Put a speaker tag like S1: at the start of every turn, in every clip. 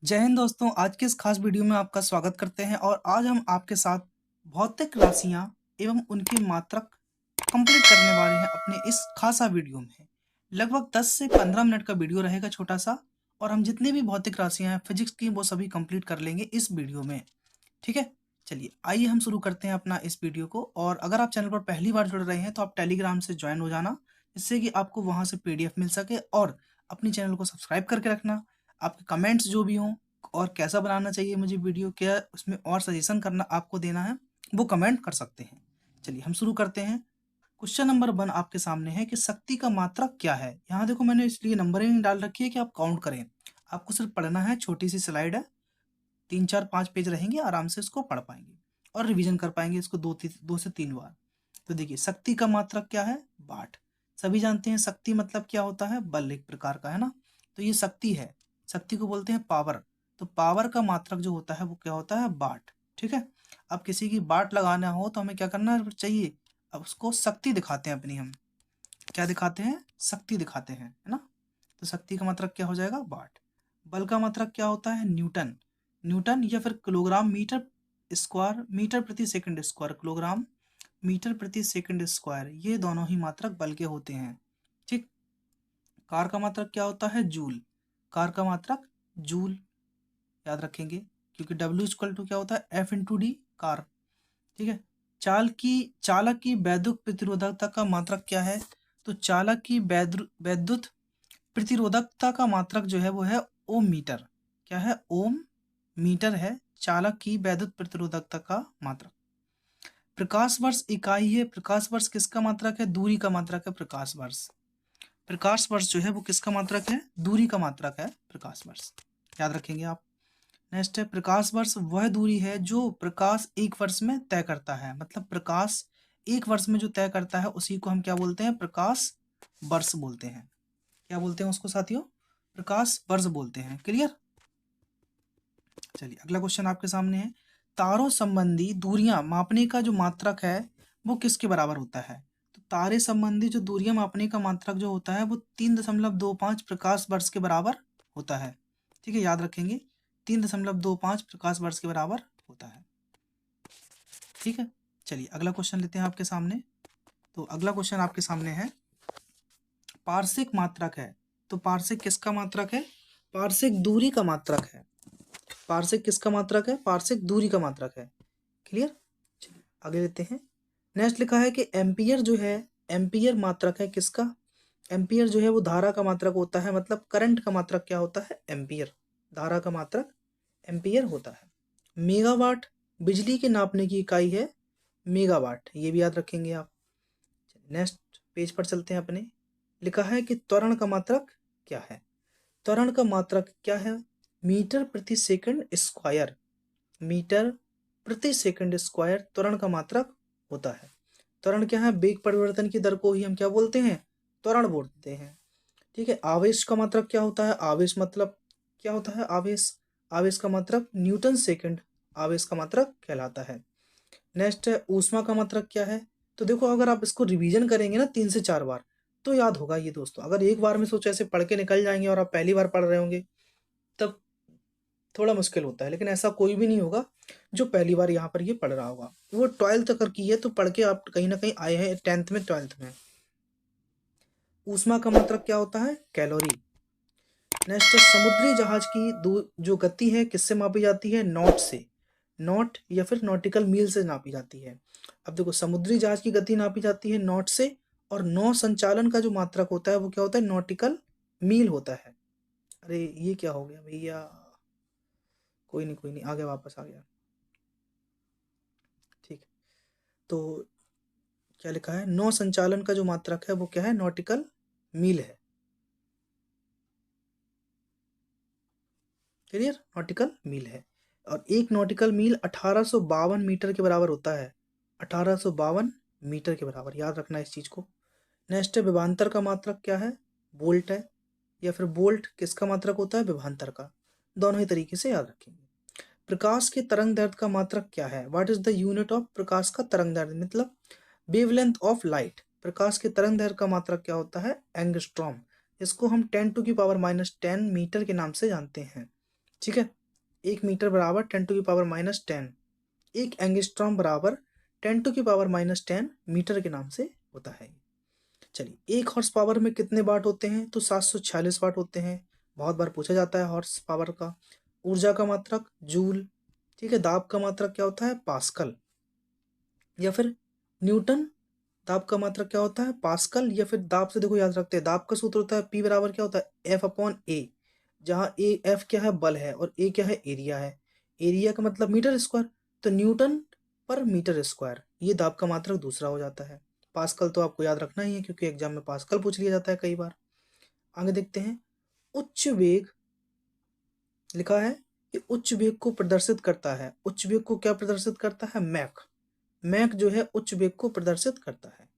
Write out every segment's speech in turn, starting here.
S1: जय हिंद दोस्तों। आज के इस खास वीडियो में आपका स्वागत करते हैं और आज हम आपके साथ भौतिक राशियां एवं उनकी मात्रक कंप्लीट करने वाले हैं अपने इस खासा वीडियो में। लगभग 10 से 15 मिनट का वीडियो रहेगा छोटा सा, और हम जितनी भी भौतिक राशियां हैं फिजिक्स की वो सभी कंप्लीट कर लेंगे इस वीडियो में। ठीक है, चलिए आइए हम शुरू करते हैं अपना इस वीडियो को। और अगर आप चैनल पर पहली बार जुड़ रहे हैं तो आप टेलीग्राम से ज्वाइन हो जाना, जिससे कि आपको वहां से पीडीएफ मिल सके। और अपनी चैनल को सब्सक्राइब करके रखना। आपके कमेंट्स जो भी हों और कैसा बनाना चाहिए मुझे वीडियो, क्या उसमें और सजेशन करना आपको देना है, वो कमेंट कर सकते हैं। चलिए हम शुरू करते हैं। क्वेश्चन नंबर 1 आपके सामने है कि शक्ति का मात्रक क्या है। यहाँ देखो मैंने इसलिए नंबरिंग डाल रखी है कि आप काउंट करें। आपको सिर्फ पढ़ना है, छोटी सी स्लाइड है, 3 4 5 पेज रहेंगे, आराम से इसको पढ़ पाएंगे और रिवीजन कर पाएंगे इसको 2 से 3 बार। तो देखिए शक्ति का मात्रक क्या है, वाट। सभी जानते हैं शक्ति मतलब क्या होता है, बल एक प्रकार का, है ना। तो ये शक्ति है, शक्ति को बोलते हैं पावर। तो पावर का मात्रक जो होता है वो क्या होता है, वाट। ठीक है, अब किसी की वाट लगाना हो तो हमें क्या करना चाहिए, अब उसको शक्ति दिखाते हैं अपनी, हम क्या दिखाते हैं, शक्ति दिखाते हैं, है ना। तो शक्ति का मात्रक क्या हो जाएगा, वाट। बल का मात्रक क्या होता है, न्यूटन। न्यूटन या फिर किलोग्राम मीटर स्क्वायर, मीटर प्रति सेकंड स्क्वायर, किलोग्राम मीटर प्रति सेकंड स्क्वायर, ये दोनों ही मात्रक बल के होते हैं। ठीक। कार का मात्रक क्या होता है, जूल। कार का मात्रक जूल, याद रखेंगे, क्योंकि W इक्वल टू क्या होता है, F × D, कार। ठीक है। चालक की वैद्युत प्रतिरोधकता का मात्रक क्या है, तो चालक की वैद्युत प्रतिरोधकता का मात्रक जो है वो है ओम मीटर। क्या है, ओम मीटर है चालक की वैद्युत प्रतिरोधकता का मात्रक। प्रकाश वर्ष इकाई है, प्रकाश वर्ष किसका मात्रक है, दूरी का मात्रक है प्रकाश वर्ष। प्रकाश वर्ष जो है वो किसका मात्रक है, दूरी का मात्रक है प्रकाश वर्ष, याद रखेंगे आप। नेक्स्ट है, प्रकाश वर्ष वह दूरी है जो प्रकाश एक वर्ष में तय करता है। मतलब प्रकाश एक वर्ष में जो तय करता है उसी को हम क्या बोलते हैं, प्रकाश वर्ष बोलते हैं। क्या बोलते हैं उसको साथियों, प्रकाश वर्ष बोलते हैं। क्लियर। चलिए अगला क्वेश्चन आपके सामने है, तारों संबंधी दूरियां मापने का जो मात्रक है वो किसके बराबर होता है। तो तारे संबंधी जो दूरियां मापने का मात्रक जो होता है वो 3.25 प्रकाश वर्ष के बराबर होता है। ठीक है, याद रखेंगे, 3.25 प्रकाश वर्ष के बराबर होता है। ठीक है, चलिए अगला क्वेश्चन लेते हैं आपके सामने। तो अगला क्वेश्चन आपके सामने है, पार्शिक मात्रक है। तो पार्शिक किसका मात्रक है, पार्शिक दूरी का मात्रक है। पार्शिक किसका मात्रक है, पार्शिक दूरी का मात्रक है। क्लियर। चलिए आगे लेते हैं। नेक्स्ट लिखा है कि एम्पियर जो है, एम्पियर मात्रक है किसका, एम्पियर जो है वो धारा का मात्रक होता है। मतलब करंट का मात्रक क्या होता है, एम्पियर। धारा का मात्रक एम्पियर होता है। मेगावाट बिजली के नापने की इकाई है, मेगावाट, ये भी याद रखेंगे आप। नेक्स्ट पेज पर चलते हैं अपने। लिखा है कि त्वरण का मात्रक क्या है। त्वरण का मात्रक क्या है, मीटर प्रति सेकंड स्क्वायर। मीटर प्रति सेकंड स्क्वायर त्वरण का मात्रक होता है। त्वरण क्या है, वेग परिवर्तन की दर को ही हम क्या बोलते हैं, त्वरण बोलते हैं। ठीक है। आवेश का मात्रक क्या होता है, आवेश मतलब क्या होता है, आवेश, आवेश का मात्रक न्यूटन सेकंड आवेश का मात्रक कहलाता है। नेक्स्ट है, ऊष्मा का मात्रक क्या है। तो देखो अगर आप इसको रिवीजन करेंगे ना 3 से 4 बार तो याद होगा ये दोस्तों। अगर एक बार में सोचो ऐसे पढ़ के निकल जाएंगे और आप पहली बार पढ़ रहे होंगे तब थोड़ा मुश्किल होता है, लेकिन ऐसा कोई भी नहीं होगा जो पहली बार यहाँ पर ये पढ़ रहा होगा। वो 12th तक की है तो पढ़ के आप कहीं ना कहीं आए हैं 10th में 12th में। ऊष्मा का मात्रक क्या होता है, कैलोरी। नेक्स्ट, समुद्री जहाज की जो गति है किससे मापी जाती है, नॉट से। नॉट या फिर नॉटिकल मील से नापी जाती है। अब देखो समुद्री जहाज की गति नापी जाती है नॉट से, और नौ संचालन का जो मात्रक होता है वो क्या होता है, नॉटिकल मील होता है। अरे ये क्या हो गया भैया, कोई नहीं कोई नहीं, आ गया, वापस आ गया। ठीक है, तो क्या लिखा है, नौ संचालन का जो मात्रक है वो क्या है, नॉटिकल मील है। क्लियर, नॉटिकल मील है। और एक नॉटिकल मील 1852 मीटर के बराबर होता है। 1852 मीटर के बराबर, याद रखना इस चीज को। नेक्स्ट है, विभवांतर का मात्रक क्या है, वोल्ट है। या फिर वोल्ट किसका मात्रक होता है, विभवांतर का। दोनों ही तरीके से याद रखेंगे। प्रकाश के तरंग दैर्ध्य का मात्रक क्या है, what is the unit of प्रकाश का तरंग दैर्ध्य, मतलब वेवलेंथ ऑफ लाइट। प्रकाश के तरंग दैर्ध्य का मात्रक क्या होता है, एंगस्ट्रॉम। इसको हम 10⁻⁻10 मीटर के नाम से जानते हैं। ठीक है। 1 मीटर बराबर 10⁻⁻10। 1 एंगस्ट्रॉम बराबर 10⁻⁻10 मीटर के नाम से होता है। चलिए, 1 हॉर्स पावर में कितने वाट होते हैं? तो 746 वाट होते हैं। बहुत बार पूछा जाता है हॉर्स पावर का। ऊर्जा का मात्रक जूल। ठीक है। दाब का मात्रक क्या होता है? पास्कल या फिर न्यूटन। दाब का मात्रक क्या होता है? पास्कल या फिर दाब से देखो याद रखते हैं, दाब का सूत्र होता है P बराबर क्या होता है? F/A। जहाँ F क्या है? बल है, और A क्या है? एरिया है। एरिया का मतलब मीटर स्क्वायर, तो न्यूटन पर मीटर स्क्वायर, ये दाब का मात्रक दूसरा हो जाता है। पास्कल तो आपको याद रखना ही है, क्योंकि एग्जाम में पास्कल पूछ लिया जाता है कई बार। आगे देखते हैं। उच्च वेग लिखा है कि उच्च वेग को प्रदर्शित करता है। उच्च वेग को क्या प्रदर्शित करता है? मैक। मैक जो है उच्च वेग को प्रदर्शित करता है।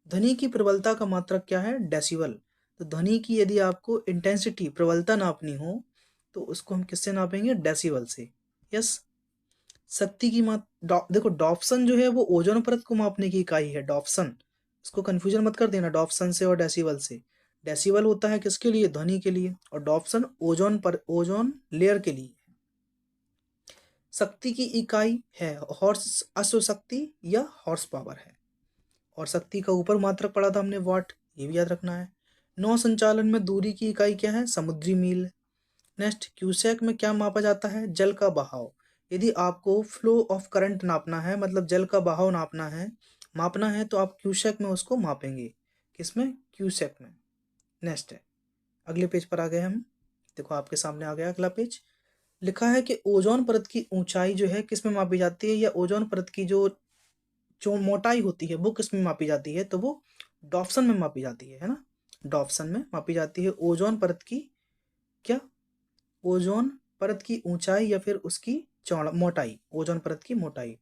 S1: ध्वनि की प्रबलता का मात्रक क्या है? डेसिबल। तो ध्वनि की यदि आपको इंटेंसिटी, प्रबलता नापनी हो, तो उसको हम किससे नापेंगे? डेसिबल से। यस। शक्ति की देखो, डॉप्सन जो है वो ओजोन परत को मापने की इकाई है। डॉप्सन, इसको कंफ्यूजन मत कर देना डॉप्सन से और डेसिबल से। डेसिबल होता है किसके लिए? ध्वनि के लिए, और डॉप्सन ओजोन लेयर के लिए। शक्ति की इकाई है हॉर्स, अश्व शक्ति या हॉर्स पावर है। और शक्ति का ऊपर मात्रक पढ़ा था हमने, वाट, ये भी याद रखना है। नौ संचालन में दूरी की इकाई क्या है? समुद्री मील। नेक्स्ट, क्यूसेक में क्या मापा जाता है? जल का बहाव। यदि आपको फ्लो ऑफ करंट नापना है, मतलब जल का बहाव मापना है, तो आप क्यूसेक में उसको मापेंगे। किसमें? क्यूसेक में। नेक्स्ट है, अगले पेज पर आ गए हम। देखो आपके सामने आ गया अगला पेज। लिखा है कि ओजोन परत की ऊंचाई जो है किस में मापी जाती है, या ओजोन परत की जो मोटाई होती है वो किस में मापी जाती है? तो वो डॉप्सन में मापी जाती है ना। डॉप्सन में मापी जाती है ओजोन परत की क्या? ओजोन परत की ऊंचाई या फिर उसकी मोटाई, ओजोन परत की मोटाई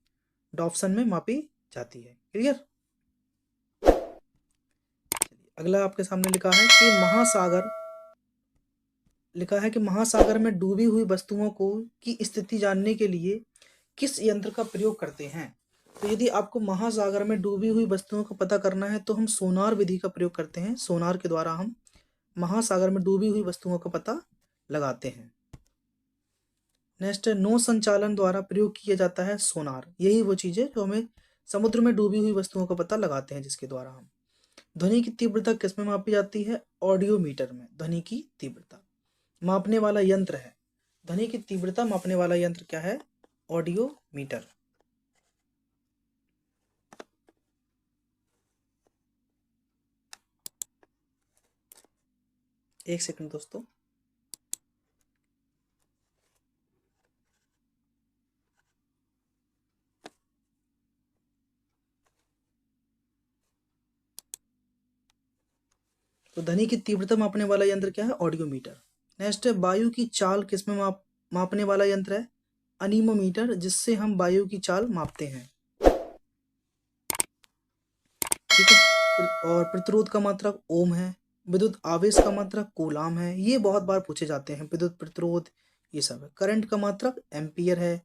S1: डॉप्सन में मापी जाती है। क्लियर। अगला आपके सामने लिखा है कि महासागर में डूबी हुई वस्तुओं को की स्थिति जानने के लिए किस यंत्र का प्रयोग करते हैं? तो यदि आपको महासागर में डूबी हुई वस्तुओं का पता करना है, तो हम सोनार विधि का प्रयोग करते हैं। सोनार के द्वारा हम महासागर में डूबी हुई वस्तुओं का पता लगाते हैं। नेक्स्ट, नौ संचालन द्वारा प्रयोग किया जाता है सोनार। यही वो चीज है जो हमें समुद्र में डूबी हुई वस्तुओं का पता लगाते हैं, जिसके द्वारा हम। ध्वनि की तीव्रता किसमें मापी जाती है? ऑडियोमीटर में। ध्वनि की तीव्रता मापने वाला यंत्र है। ध्वनि की तीव्रता मापने वाला यंत्र क्या है? ऑडियोमीटर। एक सेकंड दोस्तों। तो ध्वनि की तीव्रता मापने वाला यंत्र क्या है? ऑडियोमीटर। नेक्स्ट है, वायु की चाल किसमें मापने वाला यंत्र है? अनीमोमीटर, जिससे हम वायु की चाल मापते हैं। ठीक है। और प्रतिरोध का मात्रक ओम है। विद्युत आवेश का मात्रक कूलाम है। ये बहुत बार पूछे जाते हैं, विद्युत प्रतिरोध, ये सब है। करंट का मात्रक एम्पियर है।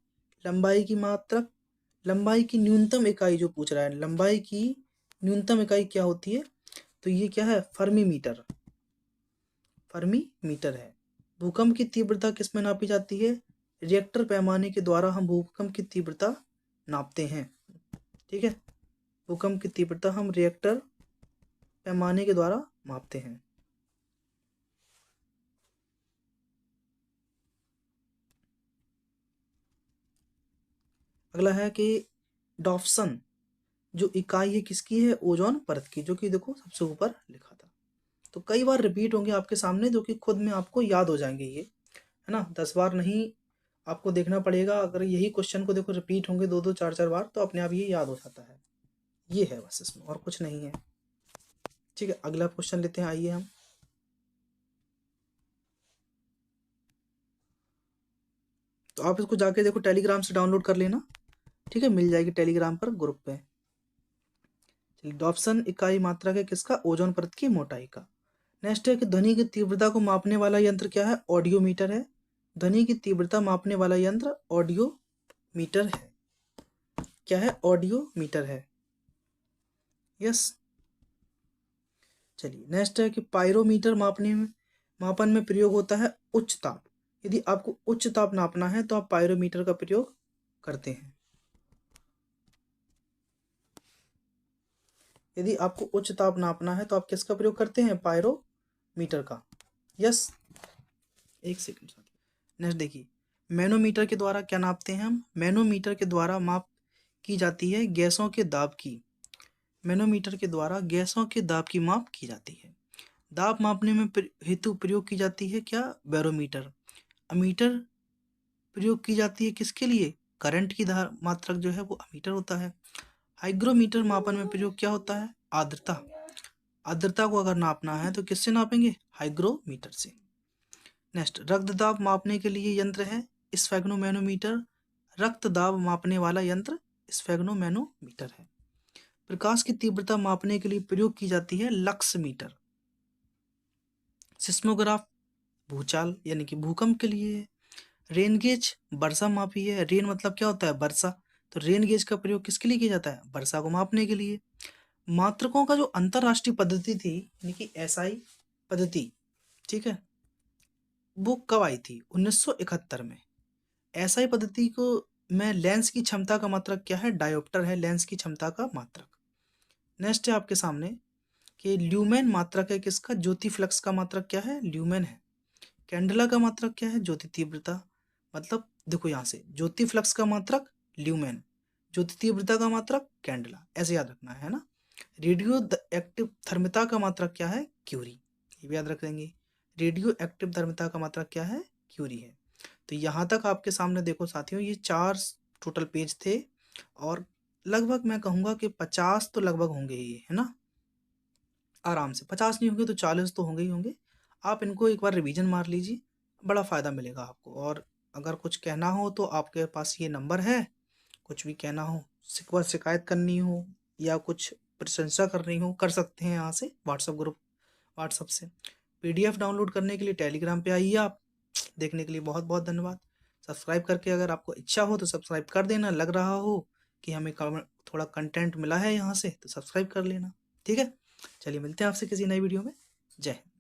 S1: लंबाई की मात्रक, लंबाई की न्यूनतम इकाई जो पूछ रहा है, लंबाई की न्यूनतम इकाई क्या होती है? तो ये क्या है? Fermi metre. फर्मी मीटर है। भूकंप की तीव्रता किसमें नापी जाती है? रिएक्टर पैमाने के द्वारा हम भूकंप की तीव्रता नापते हैं। ठीक है। भूकंप की तीव्रता हम रिएक्टर पैमाने के द्वारा मापते हैं। अगला है कि डॉप्सन जो इकाई है किसकी है? ओजोन परत की, जो कि देखो सबसे ऊपर लिखा था। तो कई बार रिपीट होंगे आपके सामने, जो कि खुद में आपको याद हो जाएंगे ये, है ना। 10 बार नहीं आपको देखना पड़ेगा। अगर यही क्वेश्चन को देखो रिपीट होंगे 2-2 4-4 बार, तो अपने आप ये याद हो जाता है। ये है बस, इसमें और कुछ नहीं है। ठीक है। अगला क्वेश्चन लेते हैं, आइए हम। तो आप इसको जाके देखो टेलीग्राम से डाउनलोड कर लेना। ठीक है, मिल जाएगी टेलीग्राम पर ग्रुप पे। चलिए, डॉप्सन इकाई मात्रक है किसका? ओजोन परत की मोटाई का। नेक्स्ट है कि ध्वनि की तीव्रता को मापने वाला यंत्र क्या है? ऑडियोमीटर है। ध्वनि की तीव्रता मापने वाला यंत्र ऑडियोमीटर है। क्या है? ऑडियोमीटर है। यस। चलिए, नेक्स्ट है कि पायरोमीटर मापन में प्रयोग होता है उच्च ताप। यदि आपको उच्च ताप नापना है तो आप पायरोमीटर का प्रयोग करते हैं। यदि आपको उच्च ताप नापना है तो आप किसका प्रयोग करते हैं? पायरोमीटर का। यस, एक सेकंड। नेक्स्ट देखिए, मैनोमीटर के द्वारा क्या नापते हैं हम? मैनोमीटर के द्वारा माप की जाती है गैसों के दाब की। मैनोमीटर के द्वारा गैसों के दाब की माप की जाती है। दाब मापने में हेतु प्रयोग की जाती है क्या? बैरोमीटर। अमीटर प्रयोग की जाती है किसके लिए? करंट की धार मात्रक जो है वो अमीटर होता है। हाइग्रोमीटर मापन में प्रयोग क्या होता है? आर्द्रता। आर्द्रता को अगर नापना है तो किससे नापेंगे? हाइग्रोमीटर से। नेक्स्ट, रक्त दाब मापने के लिए यंत्र है स्फेग्नोमैनोमीटर। रक्त दाब मापने वाला यंत्र स्फेग्नोमैनोमीटर है। प्रकाश की तीव्रता मापने के लिए प्रयोग की जाती है लक्स मीटर। सिस्मोग्राफ भूचाल यानी कि भूकंप के लिए है। रेन गेज वर्षा मापी है। रेन मतलब क्या होता है? वर्षा। तो रेन गेज का प्रयोग किसके लिए किया जाता है? वर्षा को मापने के लिए। मात्रकों का जो अंतरराष्ट्रीय पद्धति थी यानी कि एसआई पद्धति, ठीक है, वो कब आई थी? 1971 में। एसआई पद्धति को में लेंस की क्षमता का मात्रक क्या है? डायोप्टर है लेंस की क्षमता का मात्रक। नेक्स्ट है आपके सामने कि ल्यूमेन मात्रक है किसका? ज्योति फ्लक्स का मात्रक क्या है? ल्यूमेन है। कैंडेला का मात्रक क्या है? ज्योति तीव्रता। मतलब देखो यहाँ से ज्योति फ्लक्स का मात्रक ल्यूमेन, ज्योति तीव्रता का मात्रक कैंडेला, ऐसे याद रखना है ना। रेडियो एक्टिव थर्मिता का मात्रक क्या है? क्यूरी, ये भी याद रख लेंगे। रेडियो एक्टिव थर्मिता का मात्रक क्या है? क्यूरी है। तो यहाँ तक आपके सामने देखो साथियों, ये 4 टोटल पेज थे और लगभग मैं कहूँगा कि 50 तो लगभग होंगे ही, है ना। आराम से 50 नहीं होंगे तो 40 तो होंगे ही होंगे। आप इनको एक बार रिवीजन मार लीजिए, बड़ा फ़ायदा मिलेगा आपको। और अगर कुछ कहना हो तो आपके पास ये नंबर है, कुछ भी कहना हो, शिकवा शिकायत करनी हो या कुछ प्रशंसा करनी हो, कर सकते हैं यहाँ से व्हाट्सअप ग्रुप, व्हाट्सअप से। पीडीएफ डाउनलोड करने के लिए टेलीग्राम पे आइए आप। देखने के लिए बहुत बहुत धन्यवाद। सब्सक्राइब करके अगर आपको इच्छा हो तो सब्सक्राइब कर देना। लग रहा हो कि हमें थोड़ा कंटेंट मिला है यहाँ से तो सब्सक्राइब कर लेना, ठीक है। चलिए मिलते हैं आपसे किसी नई वीडियो में। जय हिंद।